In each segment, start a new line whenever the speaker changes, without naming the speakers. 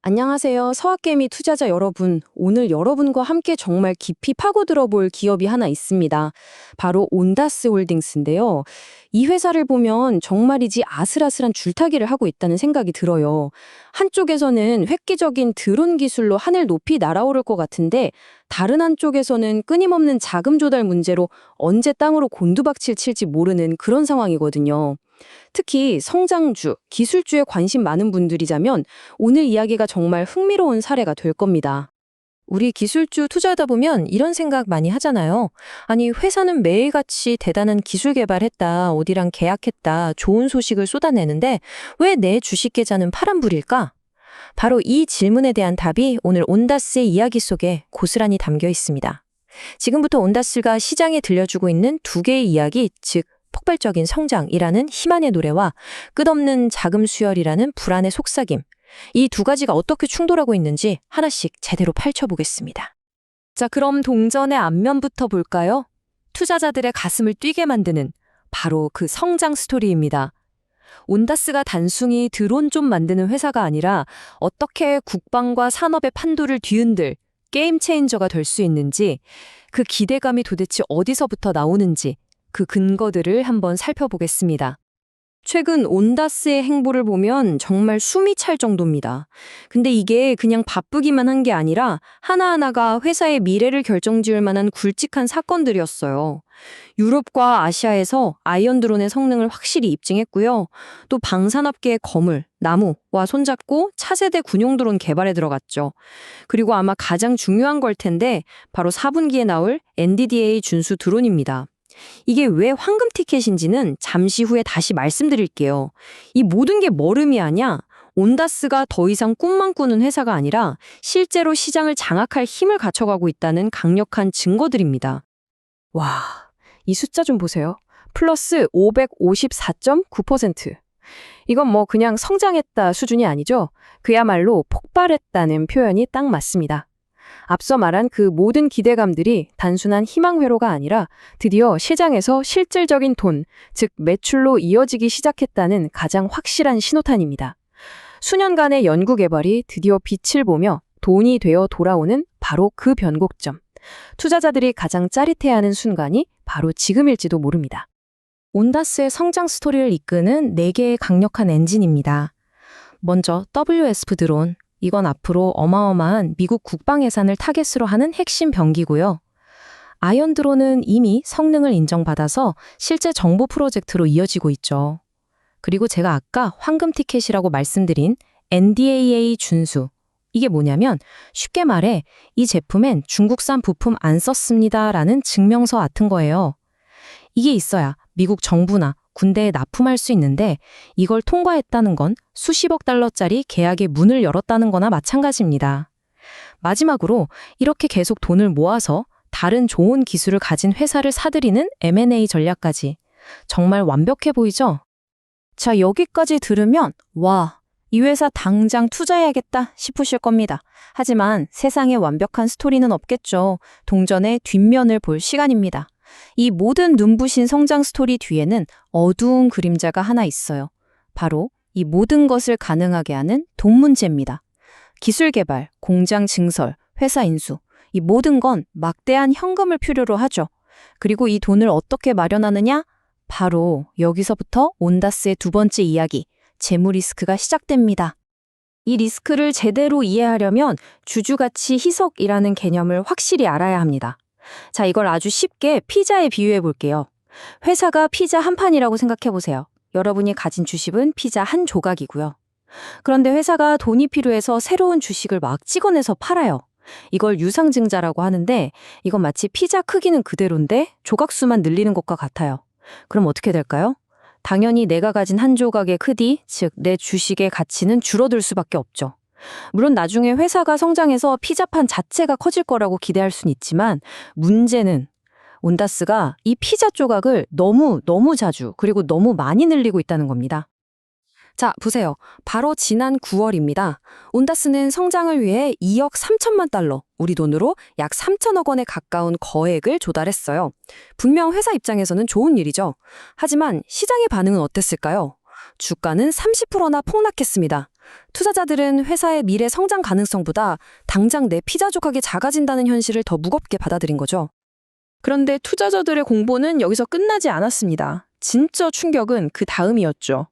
안녕하세요. 서학개미 투자자 여러분. 오늘 여러분과 함께 정말 깊이 파고들어 볼 기업이 하나 있습니다. 바로 온다스 홀딩스인데요. 이 회사를 보면 정말이지 아슬아슬한 줄타기를 하고 있다는 생각이 들어요. 한쪽에서는 획기적인 드론 기술로 하늘 높이 날아오를 것 같은데 다른 한쪽에서는 끊임없는 자금 조달 문제로 언제 땅으로 곤두박질 칠지 모르는 그런 상황이거든요. 특히 성장주, 기술주에 관심 많은 분들이자면 오늘 이야기가 정말 흥미로운 사례가 될 겁니다.
우리 기술주 투자하다 보면 이런 생각 많이 하잖아요. 아니, 회사는 매일같이 대단한 기술 개발했다, 어디랑 계약했다, 좋은 소식을 쏟아내는데 왜 내 주식 계좌는 파란불일까? 바로 이 질문에 대한 답이 오늘 온다스의 이야기 속에 고스란히 담겨 있습니다. 지금부터 온다스가 시장에 들려주고 있는 두 개의 이야기, 즉 폭발적인 성장이라는 희망의 노래와 끝없는 자금 수혈이라는 불안의 속삭임, 이 두 가지가 어떻게 충돌하고 있는지 하나씩 제대로 펼쳐보겠습니다.
자, 그럼 동전의 앞면부터 볼까요? 투자자들의 가슴을 뛰게 만드는 바로 그 성장 스토리입니다. 온다스가 단순히 드론 좀 만드는 회사가 아니라 어떻게 국방과 산업의 판도를 뒤흔들 게임 체인저가 될 수 있는지, 그 기대감이 도대체 어디서부터 나오는지 그 근거들을 한번 살펴보겠습니다. 최근 온다스의 행보를 보면 정말 숨이 찰 정도입니다. 근데 이게 그냥 바쁘기만 한 게 아니라 하나하나가 회사의 미래를 결정지을 만한 굵직한 사건들이었어요. 유럽과 아시아에서 아이언드론의 성능을 확실히 입증했고요. 또 방산업계의 거물, 나무와 손잡고 차세대 군용 드론 개발에 들어갔죠. 그리고 아마 가장 중요한 걸 텐데 바로 4분기에 나올 NDDA 준수 드론입니다. 이게 왜 황금 티켓인지는 잠시 후에 다시 말씀드릴게요. 이 모든 게 뭘 의미하냐? 온다스가 더 이상 꿈만 꾸는 회사가 아니라 실제로 시장을 장악할 힘을 갖춰가고 있다는 강력한 증거들입니다. 와, 이 숫자 좀 보세요. 플러스 554.9%. 이건 뭐 그냥 성장했다 수준이 아니죠? 그야말로 폭발했다는 표현이 딱 맞습니다. 앞서 말한 그 모든 기대감들이 단순한 희망회로가 아니라 드디어 시장에서 실질적인 돈, 즉 매출로 이어지기 시작했다는 가장 확실한 신호탄입니다. 수년간의 연구 개발이 드디어 빛을 보며 돈이 되어 돌아오는 바로 그 변곡점. 투자자들이 가장 짜릿해하는 순간이 바로 지금일지도 모릅니다. 온다스의 성장 스토리를 이끄는 4개의 강력한 엔진입니다. 먼저 WSP 드론. 이건 앞으로 어마어마한 미국 국방 예산을 타겟으로 하는 핵심 병기고요. 아이언 드론은 이미 성능을 인정받아서 실제 정보 프로젝트로 이어지고 있죠. 그리고 제가 아까 황금 티켓이라고 말씀드린 NDAA 준수. 이게 뭐냐면 쉽게 말해 이 제품엔 중국산 부품 안 썼습니다라는 증명서 같은 거예요. 이게 있어야 미국 정부나 군대에 납품할 수 있는데 이걸 통과했다는 건 수십억 달러짜리 계약의 문을 열었다는 거나 마찬가지입니다. 마지막으로 이렇게 계속 돈을 모아서 다른 좋은 기술을 가진 회사를 사들이는 M&A 전략까지. 정말 완벽해 보이죠? 자, 여기까지 들으면 와, 이 회사 당장 투자해야겠다 싶으실 겁니다. 하지만 세상에 완벽한 스토리는 없겠죠. 동전의 뒷면을 볼 시간입니다. 이 모든 눈부신 성장 스토리 뒤에는 어두운 그림자가 하나 있어요. 바로 이 모든 것을 가능하게 하는 돈 문제입니다. 기술 개발, 공장 증설, 회사 인수, 이 모든 건 막대한 현금을 필요로 하죠. 그리고 이 돈을 어떻게 마련하느냐? 바로 여기서부터 온다스의 두 번째 이야기, 재무 리스크가 시작됩니다. 이 리스크를 제대로 이해하려면 주주가치 희석이라는 개념을 확실히 알아야 합니다. 자, 이걸 아주 쉽게 피자에 비유해 볼게요. 회사가 피자 한 판이라고 생각해 보세요. 여러분이 가진 주식은 피자 한 조각이고요. 그런데 회사가 돈이 필요해서 새로운 주식을 막 찍어내서 팔아요. 이걸 유상증자라고 하는데 이건 마치 피자 크기는 그대로인데 조각수만 늘리는 것과 같아요. 그럼 어떻게 될까요? 당연히 내가 가진 한 조각의 크기, 즉 내 주식의 가치는 줄어들 수밖에 없죠. 물론 나중에 회사가 성장해서 피자판 자체가 커질 거라고 기대할 순 있지만 문제는 온다스가 이 피자 조각을 너무 자주 그리고 너무 많이 늘리고 있다는 겁니다. 자, 보세요. 바로 지난 9월입니다. 온다스는 성장을 위해 2억 3천만 달러, 우리 돈으로 약 3천억 원에 가까운 거액을 조달했어요. 분명 회사 입장에서는 좋은 일이죠. 하지만 시장의 반응은 어땠을까요? 주가는 30%나 폭락했습니다.
투자자들은 회사의 미래 성장 가능성보다 당장 내 피자 조각이 작아진다는 현실을 더 무겁게 받아들인 거죠.
그런데 투자자들의 공보는 여기서 끝나지 않았습니다. 진짜 충격은 그 다음이었죠.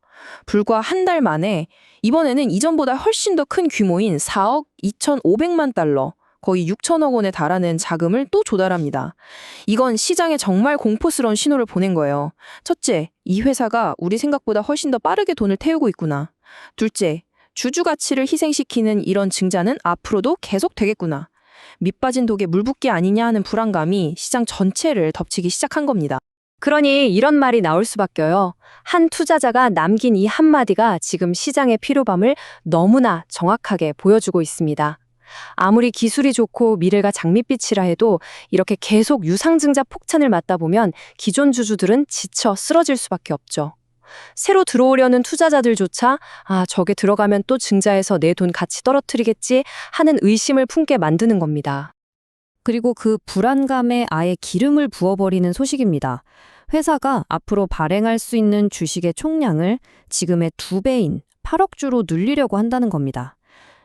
불과 한 달 만에 이번에는 이전보다 훨씬 더 큰 규모인 4억 2,500만 달러, 거의 6천억 원에 달하는 자금을 또 조달합니다. 이건 시장에 정말 공포스러운 신호를 보낸 거예요. 첫째, 이 회사가 우리 생각보다 훨씬 더 빠르게 돈을 태우고 있구나. 둘째, 주주 가치를 희생시키는 이런 증자는 앞으로도 계속 되겠구나. 밑빠진 독에 물 붓기 아니냐 하는 불안감이 시장 전체를 덮치기 시작한 겁니다.
그러니 이런 말이 나올 수밖에요. 한 투자자가 남긴 이 한마디가 지금 시장의 피로감을 너무나 정확하게 보여주고 있습니다. 아무리 기술이 좋고 미래가 장밋빛이라 해도 이렇게 계속 유상증자 폭탄을 맞다 보면 기존 주주들은 지쳐 쓰러질 수밖에 없죠. 새로 들어오려는 투자자들조차 저게 들어가면 또 증자해서 내 돈 가치 떨어뜨리겠지 하는 의심을 품게 만드는 겁니다.
그리고 그 불안감에 아예 기름을 부어버리는 소식입니다. 회사가 앞으로 발행할 수 있는 주식의 총량을 지금의 2배인 8억 주로 늘리려고 한다는 겁니다.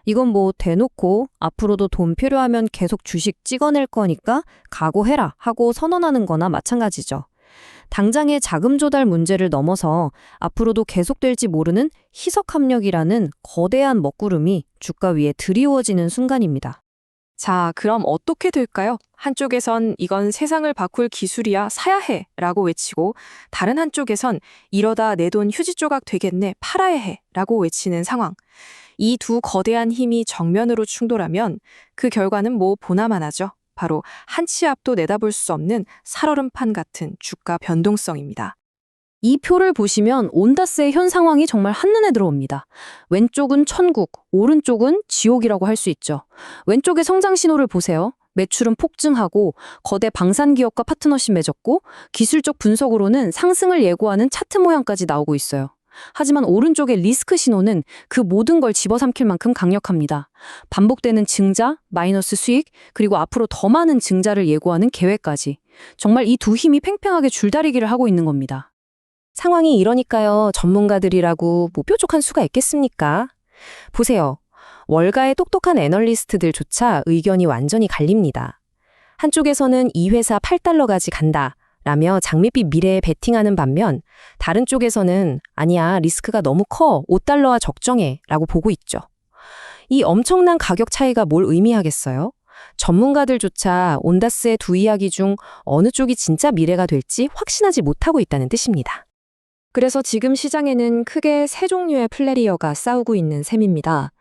이건 뭐 대놓고 앞으로도 돈 필요하면 계속 주식 찍어낼 거니까 각오해라 하고 선언하는 거나 마찬가지죠. 당장의 자금 조달 문제를 넘어서 앞으로도 계속될지 모르는 희석 압력이라는 거대한 먹구름이 주가 위에 드리워지는 순간입니다.
자, 그럼 어떻게 될까요? 한쪽에선 이건 세상을 바꿀 기술이야 사야 해 라고 외치고 다른 한쪽에선 이러다 내 돈 휴지 조각 되겠네 팔아야 해 라고 외치는 상황. 이 두 거대한 힘이 정면으로 충돌하면 그 결과는 뭐 보나마나죠. 바로 한 치 앞도 내다볼 수 없는 살얼음판 같은 주가 변동성입니다.
이 표를 보시면 온다스의 현 상황이 정말 한눈에 들어옵니다. 왼쪽은 천국, 오른쪽은 지옥이라고 할 수 있죠. 왼쪽의 성장 신호를 보세요. 매출은 폭증하고 거대 방산기업과 파트너십 맺었고 기술적 분석으로는 상승을 예고하는 차트 모양까지 나오고 있어요. 하지만 오른쪽의 리스크 신호는 그 모든 걸 집어삼킬 만큼 강력합니다. 반복되는 증자, 마이너스 수익, 그리고 앞으로 더 많은 증자를 예고하는 계획까지. 정말 이 두 힘이 팽팽하게 줄다리기를 하고 있는 겁니다. 상황이 이러니까요. 전문가들이라고 뭐 뾰족한 수가 있겠습니까? 보세요. 월가의 똑똑한 애널리스트들조차 의견이 완전히 갈립니다. 한쪽에서는 이 회사 8달러까지 간다 라며 장밋빛 미래에 베팅하는 반면 다른 쪽에서는 아니야 리스크가 너무 커 5달러와 적정해 라고 보고 있죠. 이 엄청난 가격 차이가 뭘 의미하겠어요? 전문가들조차 온다스의 두 이야기 중 어느 쪽이 진짜 미래가 될지 확신하지 못하고 있다는 뜻입니다. 그래서 지금 시장에는 크게 세 종류의 플레이어가 싸우고 있는 셈입니다.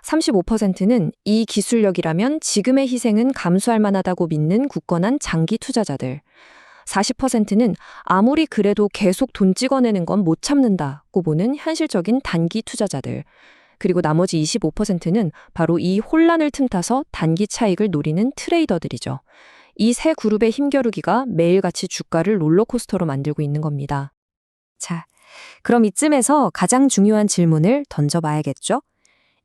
35%는 이 기술력이라면 지금의 희생은 감수할 만하다고 믿는 굳건한 장기 투자자들. 40%는 아무리 그래도 계속 돈 찍어내는 건 못 참는다고 보는 현실적인 단기 투자자들. 그리고 나머지 25%는 바로 이 혼란을 틈타서 단기 차익을 노리는 트레이더들이죠. 이 세 그룹의 힘겨루기가 매일같이 주가를 롤러코스터로 만들고 있는 겁니다. 자, 그럼 이쯤에서 가장 중요한 질문을 던져봐야겠죠?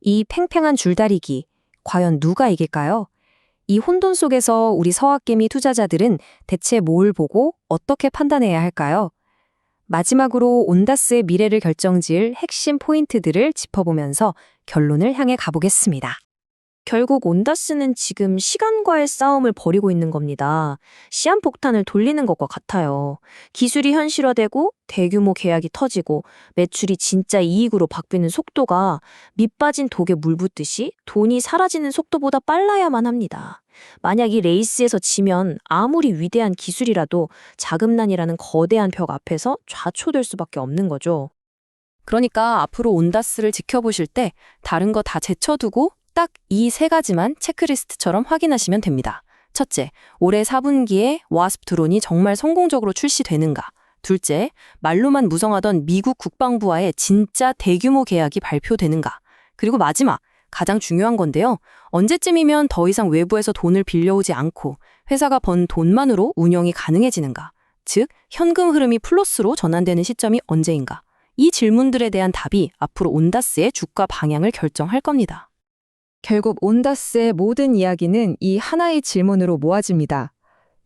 이 팽팽한 줄다리기, 과연 누가 이길까요? 이 혼돈 속에서 우리 서학개미 투자자들은 대체 뭘 보고 어떻게 판단해야 할까요? 마지막으로 온다스의 미래를 결정지을 핵심 포인트들을 짚어보면서 결론을 향해 가보겠습니다. 결국 온다스는 지금 시간과의 싸움을 벌이고 있는 겁니다. 시한폭탄을 돌리는 것과 같아요. 기술이 현실화되고 대규모 계약이 터지고 매출이 진짜 이익으로 바뀌는 속도가 밑빠진 독에 물 붓듯이 돈이 사라지는 속도보다 빨라야만 합니다. 만약 이 레이스에서 지면 아무리 위대한 기술이라도 자금난이라는 거대한 벽 앞에서 좌초될 수밖에 없는 거죠. 그러니까 앞으로 온다스를 지켜보실 때 다른 거 다 제쳐두고 딱 이 세 가지만 체크리스트처럼 확인하시면 됩니다. 첫째, 올해 4분기에 와스프 드론이 정말 성공적으로 출시되는가? 둘째, 말로만 무성하던 미국 국방부와의 진짜 대규모 계약이 발표되는가? 그리고 마지막, 가장 중요한 건데요. 언제쯤이면 더 이상 외부에서 돈을 빌려오지 않고 회사가 번 돈만으로 운영이 가능해지는가? 즉, 현금 흐름이 플러스로 전환되는 시점이 언제인가? 이 질문들에 대한 답이 앞으로 온다스의 주가 방향을 결정할 겁니다.
결국 온다스의 모든 이야기는 이 하나의 질문으로 모아집니다.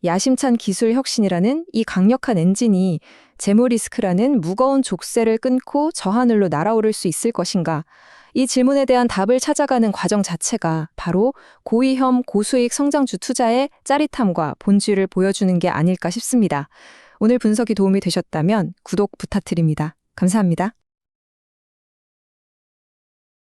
야심찬 기술 혁신이라는 이 강력한 엔진이 재무 리스크라는 무거운 족쇄를 끊고 저하늘로 날아오를 수 있을 것인가? 이 질문에 대한 답을 찾아가는 과정 자체가 바로 고위험 고수익 성장주 투자의 짜릿함과 본질을 보여주는 게 아닐까 싶습니다. 오늘 분석이 도움이 되셨다면 구독 부탁드립니다. 감사합니다.